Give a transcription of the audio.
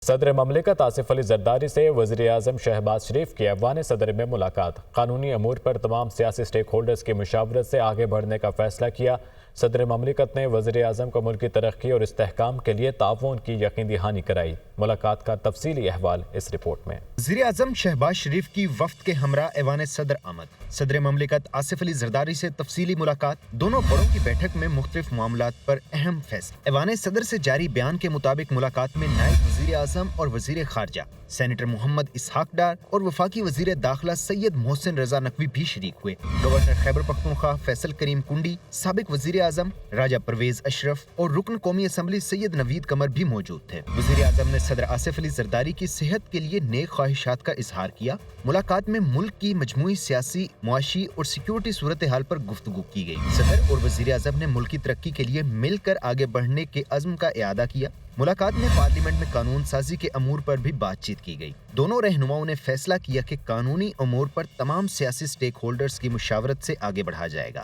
صدر مملکت آصف علی زرداری سے وزیر اعظم شہباز شریف کی ایوان صدر میں ملاقات۔ قانونی امور پر تمام سیاسی سٹیک ہولڈرز کی مشاورت سے آگے بڑھنے کا فیصلہ کیا۔ صدر مملکت نے وزیر اعظم کو ملکی ترقی اور استحکام کے لیے تعاون کی یقین دہانی کرائی۔ ملاقات کا تفصیلی احوال اس رپورٹ میں۔ وزیر اعظم شہباز شریف کی وفد کے ہمراہ ایوان صدر آمد۔ صدر مملکت آصف علی زرداری سے تفصیلی ملاقات۔ دونوں بڑوں کی بیٹھک میں مختلف معاملات پر اہم فیصلے۔ ایوان صدر سے جاری بیان کے مطابق ملاقات میں نائب وزیر اعظم اور وزیر خارجہ سینیٹر محمد اسحاق ڈار اور وفاقی وزیر داخلہ سید محسن رضا نقوی بھی شریک ہوئے۔ گورنر خیبر پختونخوا فیصل کریم کنڈی، سابق وزیر اعظم راجہ پرویز اشرف اور رکن قومی اسمبلی سید نوید قمر بھی موجود تھے۔ وزیر اعظم نے صدر آصف علی زرداری کی صحت کے لیے نیک خواہشات کا اظہار کیا۔ ملاقات میں ملک کی مجموعی سیاسی، معاشی اور سیکیورٹی صورتحال پر گفتگو کی گئی۔ صدر اور وزیر اعظم نے ملکی ترقی کے لیے مل کر آگے بڑھنے کے عزم کا اعادہ کیا۔ ملاقات میں پارلیمنٹ میں قانون سازی کے امور پر بھی بات چیت کی گئی۔ دونوں رہنماؤں نے فیصلہ کیا کہ قانونی امور پر تمام سیاسی سٹیک ہولڈرز کی مشاورت سے آگے بڑھا جائے گا۔